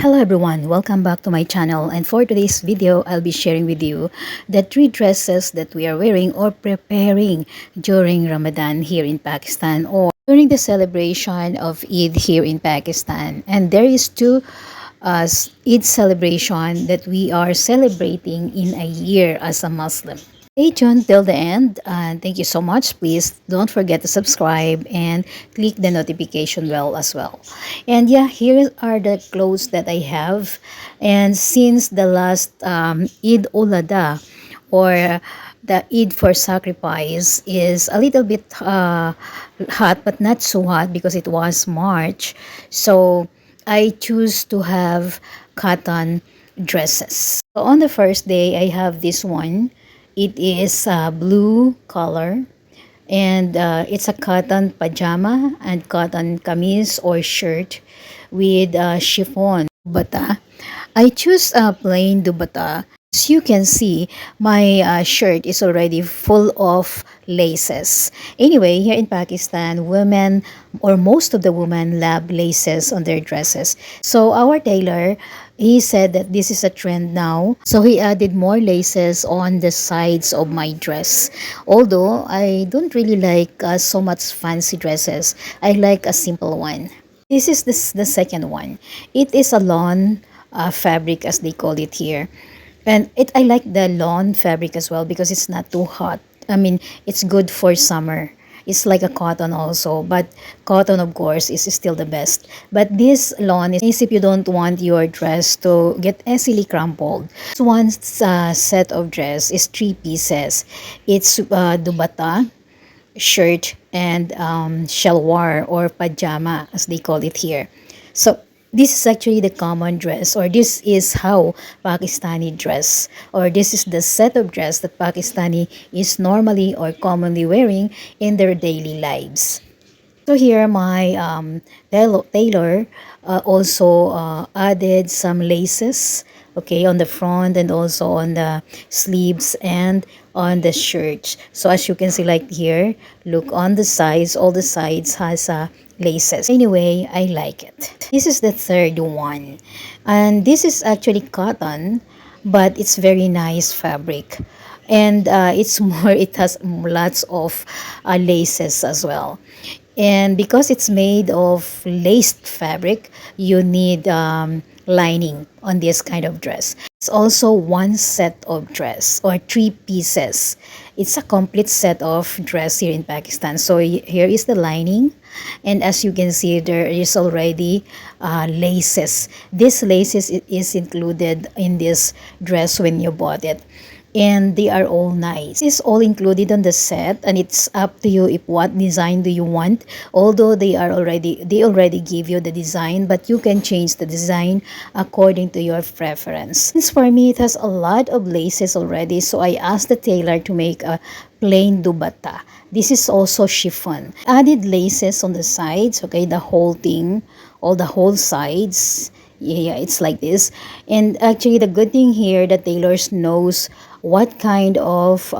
Hello everyone, welcome back to my channel, and for today's video I'll be sharing with you the three dresses that we are wearing or preparing during Ramadan here in Pakistan or during the celebration of Eid here in Pakistan. And there is two Eid celebration that we are celebrating in a year as a Muslim. Stay tuned till the end, and thank you so much. Please don't forget to subscribe and click the notification bell as well. And yeah, here are the clothes that I have. And since the last Eid ul-Adha, or the Eid for sacrifice, is a little bit hot but not so hot because it was March, so I choose to have cotton dresses. So on the first day, I have this one. It is blue color, and it's a cotton pajama and cotton kameez or shirt with chiffon dubata. I choose a plain dubata. As you can see, my shirt is already full of laces. Anyway, here in Pakistan, women or most of the women love laces on their dresses. So our tailor, he said that this is a trend now. So he added more laces on the sides of my dress. Although I don't really like so much fancy dresses, I like a simple one. This is the second one. It is a lawn fabric, as they call it here. And I like the lawn fabric as well because it's not too hot. I mean, it's good for summer. It's like a cotton also, but cotton, of course, is still the best. But this lawn is if you don't want your dress to get easily crumpled. This one set of dress is three pieces. It's dubata, shirt, and shalwar or pajama, as they call it here. So this is actually the common dress, or this is how Pakistani dress, or this is the set of dress that Pakistani is normally or commonly wearing in their daily lives. So here my tailor also added some laces, okay, on the front and also on the sleeves and on the shirt. So as you can see, like here, look on the sides, all the sides has laces. Anyway, I like it. This is the third one, and this is actually cotton, but it's very nice fabric, and it's more, it has lots of laces as well. And because it's made of laced fabric, you need lining on this kind of dress. It's also one set of dress or three pieces. It's a complete set of dress here in Pakistan. So here is the lining, and as you can see, there is already laces. This laces is included in this dress when you bought it, and they are all nice. It's all included on the set, and it's up to you if what design do you want. Although they already give you the design, but you can change the design according to your preference. Since for me it has a lot of laces already, so I asked the tailor to make a plain dubata. This is also chiffon. Added laces on the sides, okay, the whole thing, all the whole sides. Yeah, it's like this. And actually the good thing here, the tailors knows what kind of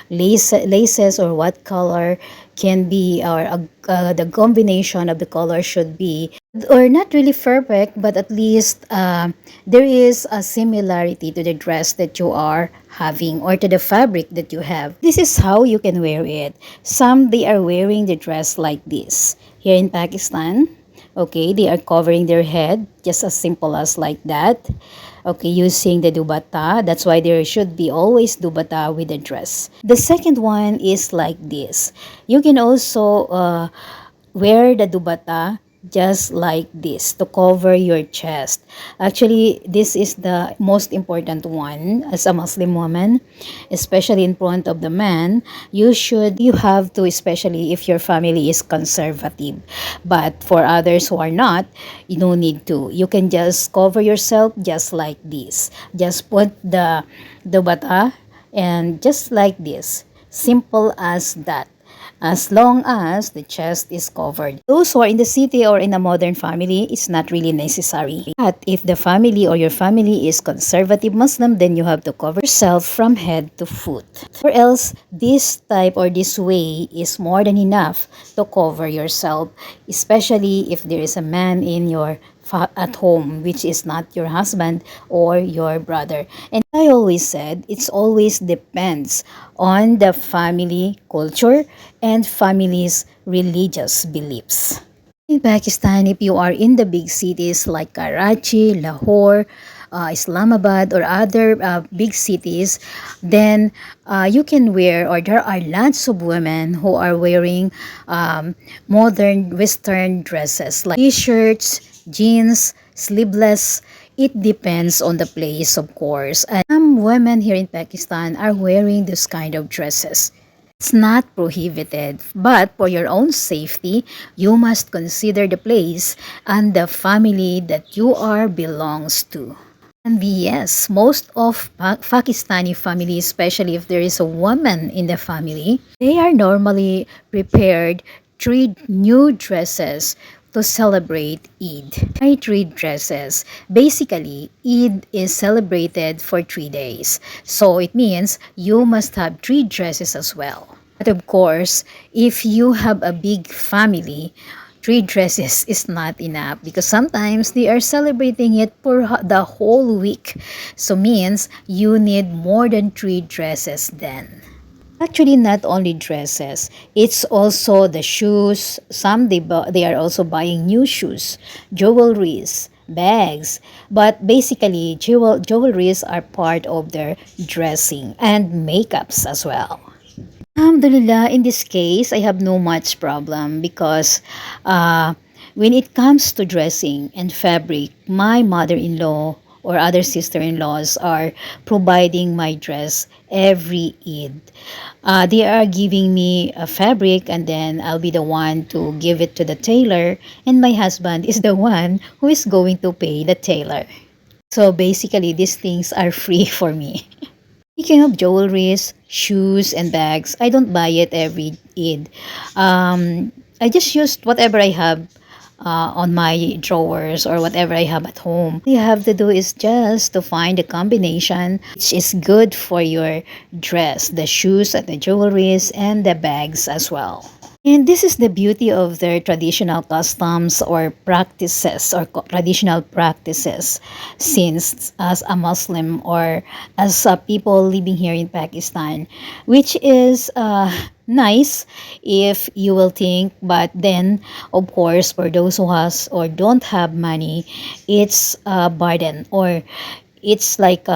laces or what color can be, or the combination of the color should be, or not really perfect, but at least there is a similarity to the dress that you are having or to the fabric that you have. This is how you can wear it. Some, they are wearing the dress like this here in Pakistan. Okay, they are covering their head just as simple as like that. Okay, using the dubata. That's why there should be always dubata with the dress. The second one is like this. You can also wear the dubata just like this to cover your chest. Actually, this is the most important one as a Muslim woman, especially in front of the man. You have to, especially if your family is conservative. But for others who are not, you don't need to. You can just cover yourself just like this. Just put the bata and just like this. Simple as that, as long as the chest is covered. Those who are in the city or in a modern family, it's not really necessary. But if the family or your family is conservative Muslim, then you have to cover yourself from head to foot. Or else, this type or this way is more than enough to cover yourself, especially if there is a man in your at home, which is not your husband or your brother. And I always said it's always depends on the family culture and family's religious beliefs. In Pakistan, if you are in the big cities like Karachi, Lahore, Islamabad, or other big cities, then you can wear, or there are lots of women who are wearing modern Western dresses like t-shirts, jeans, sleeveless. It depends on the place, of course. And some women here in Pakistan are wearing this kind of dresses. It's not prohibited, but for your own safety, you must consider the place and the family that you are belongs to. And yes, most of Pakistani families, especially if there is a woman in the family, they are normally prepared three new dresses to celebrate Eid. Why three dresses? Basically, Eid is celebrated for 3 days. So it means you must have three dresses as well. But of course, if you have a big family, three dresses is not enough because sometimes they are celebrating it for the whole week. So means you need more than three dresses then. Actually, not only dresses, it's also the shoes. Some they are also buying new shoes, jewelries, bags. But basically, jewelries are part of their dressing and makeups as well. Alhamdulillah, in this case, I have no much problem because when it comes to dressing and fabric, my mother-in-law or other sister-in-laws are providing my dress every Eid. They are giving me a fabric and then I'll be the one to give it to the tailor, and my husband is the one who is going to pay the tailor. So basically, these things are free for me. Speaking of jewelries, shoes, and bags, I don't buy it every Eid. I just use whatever I have on my drawers or whatever I have at home. All you have to do is just to find a combination which is good for your dress, the shoes and the jewelries and the bags as well. And this is the beauty of their traditional customs or practices or traditional practices since as a Muslim or as a people living here in Pakistan, which is nice if you will think, but then of course for those who has or don't have money, it's a burden or it's like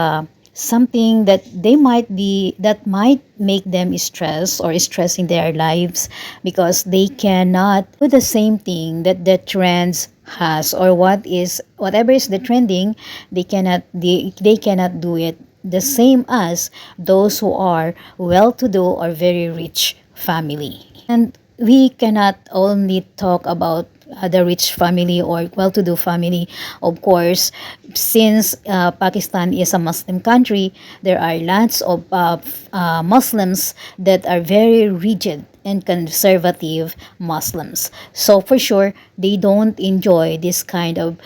something that they might be that might make them stress or stressing their lives because they cannot do the same thing that the trends has or whatever is the trending, they cannot do it the same as those who are well to do or very rich family. And we cannot only talk about the rich family or well-to-do family. Of course, since Pakistan is a Muslim country, there are lots of Muslims that are very rigid and conservative Muslims. So for sure, they don't enjoy this kind of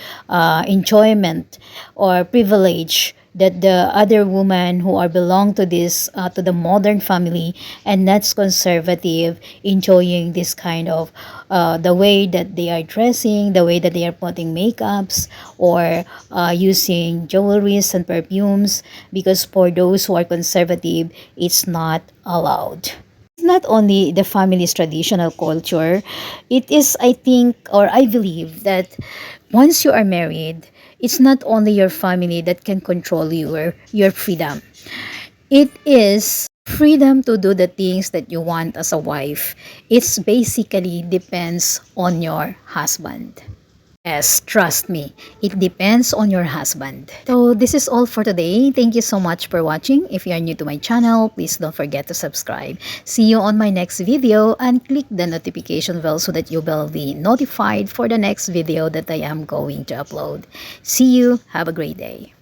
enjoyment or privilege that the other women who are belong to this to the modern family and that's conservative enjoying this kind of the way that they are dressing, the way that they are putting makeups or using jewelries and perfumes, because for those who are conservative it's not allowed. It's not only the family's traditional culture, it is, I think, or I believe that once you are married, it's not only your family that can control your freedom. It is freedom to do the things that you want as a wife. It's basically depends on your husband. Yes, trust me, it depends on your husband. So this is all for today. Thank you so much for watching. If you are new to my channel, please don't forget to subscribe. See you on my next video and click the notification bell so that you will be notified for the next video that I am going to upload. See you. Have a great day.